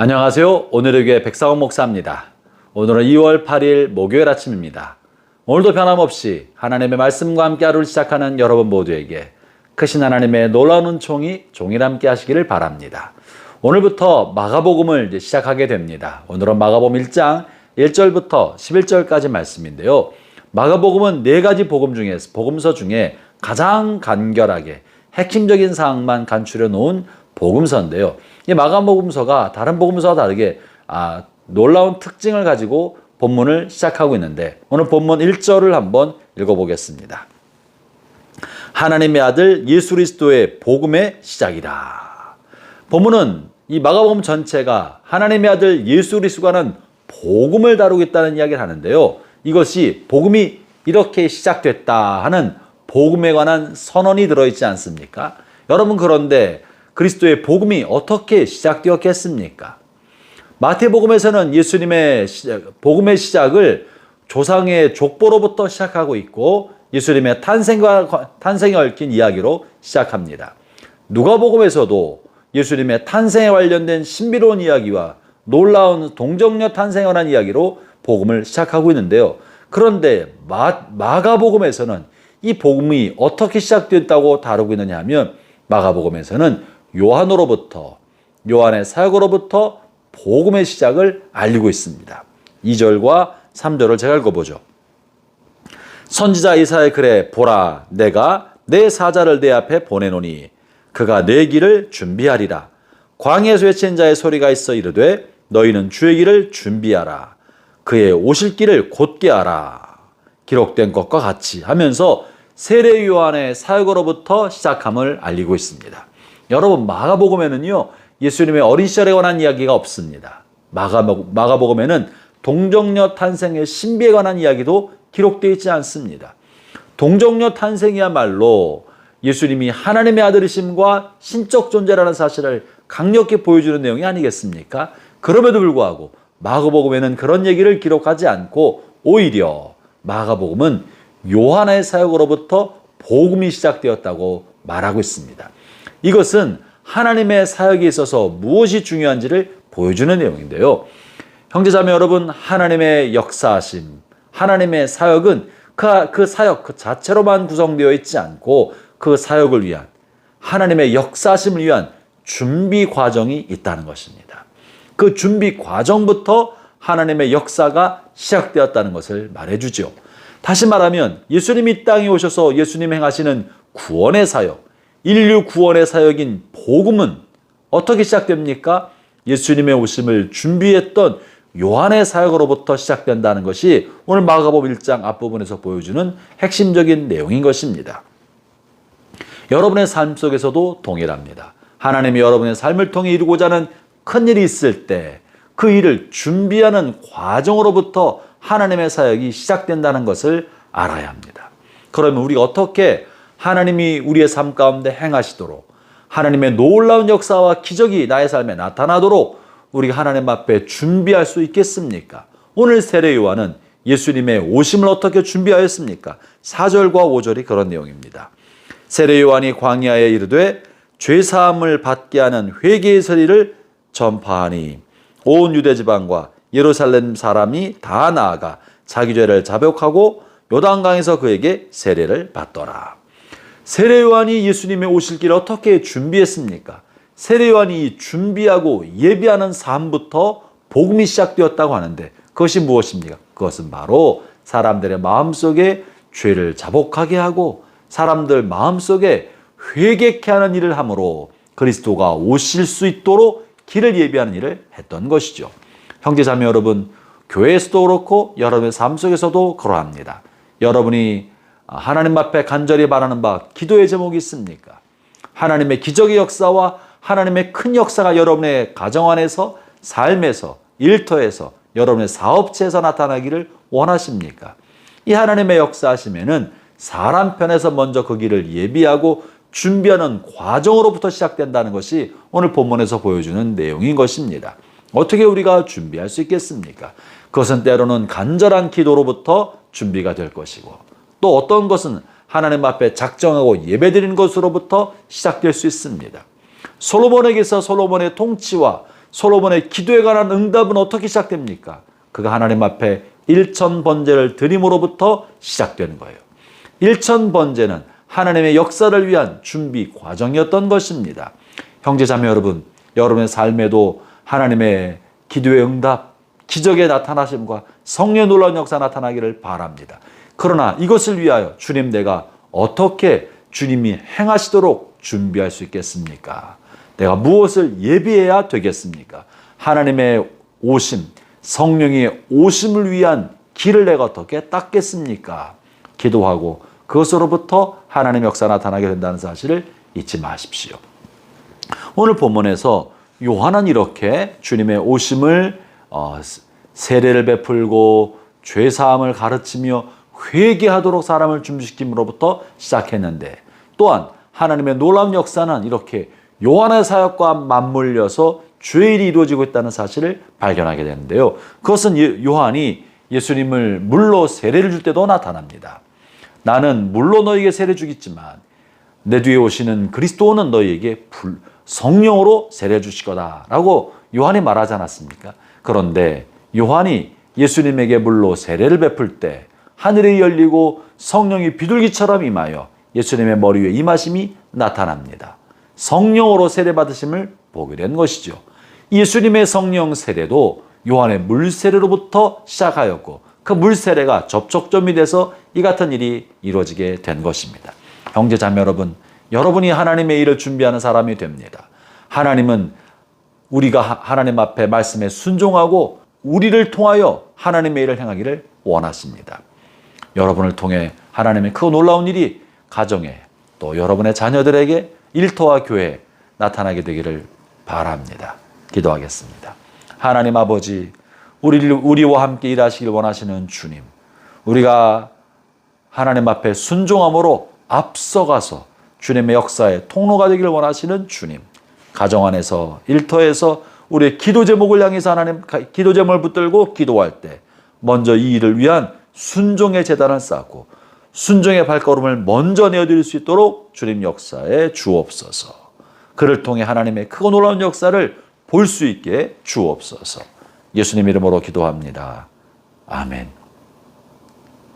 안녕하세요. 오늘의 교회 백사원 목사입니다. 오늘은 2월 8일 목요일 아침입니다. 오늘도 변함없이 하나님의 말씀과 함께 하루를 시작하는 여러분 모두에게 크신 하나님의 놀라운 은총이 종일 함께 하시기를 바랍니다. 오늘부터 마가복음을 시작하게 됩니다. 오늘은 마가복음 1장 1절부터 11절까지 말씀인데요. 마가복음은 4가지 복음서 중에 가장 간결하게 핵심적인 사항만 간추려 놓은 복음서인데요. 이 마가복음서가 다른 복음서와 다르게 놀라운 특징을 가지고 본문을 시작하고 있는데, 오늘 본문 1절을 한번 읽어보겠습니다. 하나님의 아들 예수 그리스도의 복음의 시작이라. 본문은 이 마가복음 전체가 하나님의 아들 예수 그리스도라는 복음을 다루고 있다는 이야기를 하는데요. 이것이 복음이 이렇게 시작됐다 하는 복음에 관한 선언이 들어있지 않습니까? 여러분, 그런데 그리스도의 복음이 어떻게 시작되었겠습니까? 마태복음에서는 예수님의 복음의 시작을 조상의 족보로부터 시작하고 있고, 예수님의 탄생에 얽힌 이야기로 시작합니다. 누가복음에서도 예수님의 탄생에 관련된 신비로운 이야기와 놀라운 동정녀 탄생에 관한 이야기로 복음을 시작하고 있는데요. 그런데 마가복음에서는 이 복음이 어떻게 시작됐다고 다루고 있느냐 하면, 마가복음에서는 요한의 사역으로부터 복음의 시작을 알리고 있습니다. 2절과 3절을 제가 읽어보죠. 선지자 이사야의 글에 보라, 내가 내 사자를 내 앞에 보내노니 그가 내 길을 준비하리라. 광야에서 외치는 자의 소리가 있어 이르되 너희는 주의 길을 준비하라. 그의 오실 길을 곧게 하라. 기록된 것과 같이 하면서 세례 요한의 사역으로부터 시작함을 알리고 있습니다. 여러분, 마가복음에는요, 예수님의 어린 시절에 관한 이야기가 없습니다. 마가복음에는 동정녀 탄생의 신비에 관한 이야기도 기록되어 있지 않습니다. 동정녀 탄생이야말로 예수님이 하나님의 아들이심과 신적 존재라는 사실을 강력히 보여주는 내용이 아니겠습니까? 그럼에도 불구하고 마가복음에는 그런 얘기를 기록하지 않고, 오히려 마가복음은 요한의 사역으로부터 복음이 시작되었다고 말하고 있습니다. 이것은 하나님의 사역에 있어서 무엇이 중요한지를 보여주는 내용인데요. 형제자매 여러분, 하나님의 역사하심, 하나님의 사역은 그 사역 그 자체로만 구성되어 있지 않고, 그 사역을 위한, 하나님의 역사하심을 위한 준비 과정이 있다는 것입니다. 그 준비 과정부터 하나님의 역사가 시작되었다는 것을 말해주죠. 다시 말하면 예수님이 이 땅에 오셔서 예수님 행하시는 구원의 사역, 인류 구원의 사역인 복음은 어떻게 시작됩니까? 예수님의 오심을 준비했던 요한의 사역으로부터 시작된다는 것이 오늘 마가복음 1장 앞부분에서 보여주는 핵심적인 내용인 것입니다. 여러분의 삶 속에서도 동일합니다. 하나님이 여러분의 삶을 통해 이루고자 하는 큰 일이 있을 때 그 일을 준비하는 과정으로부터 하나님의 사역이 시작된다는 것을 알아야 합니다. 그러면 우리가 어떻게 하나님이 우리의 삶 가운데 행하시도록, 하나님의 놀라운 역사와 기적이 나의 삶에 나타나도록 우리가 하나님 앞에 준비할 수 있겠습니까? 오늘 세례 요한은 예수님의 오심을 어떻게 준비하였습니까? 4절과 5절이 그런 내용입니다. 세례 요한이 광야에 이르되 죄사함을 받게 하는 회개의 소리를 전파하니 온 유대 지방과 예루살렘 사람이 다 나아가 자기 죄를 자백하고 요단강에서 그에게 세례를 받더라. 세례 요한이 예수님의 오실 길을 어떻게 준비했습니까? 세례 요한이 준비하고 예비하는 삶부터 복음이 시작되었다고 하는데, 그것이 무엇입니까? 그것은 바로 사람들의 마음속에 죄를 자복하게 하고 사람들 마음속에 회개케 하는 일을 함으로 그리스도가 오실 수 있도록 길을 예비하는 일을 했던 것이죠. 형제자매 여러분, 교회에서도 그렇고 여러분의 삶 속에서도 그러합니다. 여러분이 하나님 앞에 간절히 바라는 바 기도의 제목이 있습니까? 하나님의 기적의 역사와 하나님의 큰 역사가 여러분의 가정 안에서, 삶에서, 일터에서, 여러분의 사업체에서 나타나기를 원하십니까? 이 하나님의 역사하심에는 사람 편에서 먼저 그 길을 예비하고 준비하는 과정으로부터 시작된다는 것이 오늘 본문에서 보여주는 내용인 것입니다. 어떻게 우리가 준비할 수 있겠습니까? 그것은 때로는 간절한 기도로부터 준비가 될 것이고, 또 어떤 것은 하나님 앞에 작정하고 예배드리는 것으로부터 시작될 수 있습니다. 솔로몬에게서 솔로몬의 통치와 솔로몬의 기도에 관한 응답은 어떻게 시작됩니까? 그가 하나님 앞에 일천번제를 드림으로부터 시작되는 거예요. 일천번제는 하나님의 역사를 위한 준비 과정이었던 것입니다. 형제자매 여러분, 여러분의 삶에도 하나님의 기도의 응답, 기적의 나타나심과 성령의 놀라운 역사 나타나기를 바랍니다. 그러나 이것을 위하여 주님, 내가 어떻게 주님이 행하시도록 준비할 수 있겠습니까? 내가 무엇을 예비해야 되겠습니까? 하나님의 오심, 성령의 오심을 위한 길을 내가 어떻게 닦겠습니까? 기도하고 그것으로부터 하나님의 역사 나타나게 된다는 사실을 잊지 마십시오. 오늘 본문에서 요한은 이렇게 주님의 오심을 세례를 베풀고 죄사함을 가르치며 회개하도록 사람을 준비시킴으로부터 시작했는데, 또한 하나님의 놀라운 역사는 이렇게 요한의 사역과 맞물려서 죄일이 이루어지고 있다는 사실을 발견하게 되는데요. 그것은 요한이 예수님을 물로 세례를 줄 때도 나타납니다. 나는 물로 너희에게 세례 주겠지만 내 뒤에 오시는 그리스도는 너희에게 성령으로 세례 주실 거다라고 요한이 말하지 않았습니까? 그런데 요한이 예수님에게 물로 세례를 베풀 때 하늘이 열리고 성령이 비둘기처럼 임하여 예수님의 머리 위에 임하심이 나타납니다. 성령으로 세례 받으심을 보게 된 것이죠. 예수님의 성령 세례도 요한의 물 세례로부터 시작하였고, 그 물 세례가 접촉점이 돼서 이 같은 일이 이루어지게 된 것입니다. 형제 자매 여러분, 여러분이 하나님의 일을 준비하는 사람이 됩니다. 하나님은 우리가 하나님 앞에 말씀에 순종하고 우리를 통하여 하나님의 일을 행하기를 원하십니다. 여러분을 통해 하나님의 크고 놀라운 일이 가정에, 또 여러분의 자녀들에게, 일터와 교회에 나타나게 되기를 바랍니다. 기도하겠습니다. 하나님 아버지, 우리와 함께 일하시길 원하시는 주님, 우리가 하나님 앞에 순종함으로 앞서가서 주님의 역사의 통로가 되기를 원하시는 주님, 가정 안에서, 일터에서 우리의 기도 제목을 향해서 하나님 기도 제목을 붙들고 기도할 때 먼저 이 일을 위한 순종의 제단을 쌓고 순종의 발걸음을 먼저 내어드릴 수 있도록 주님 역사에 주옵소서. 그를 통해 하나님의 크고 놀라운 역사를 볼 수 있게 주옵소서. 예수님 이름으로 기도합니다. 아멘.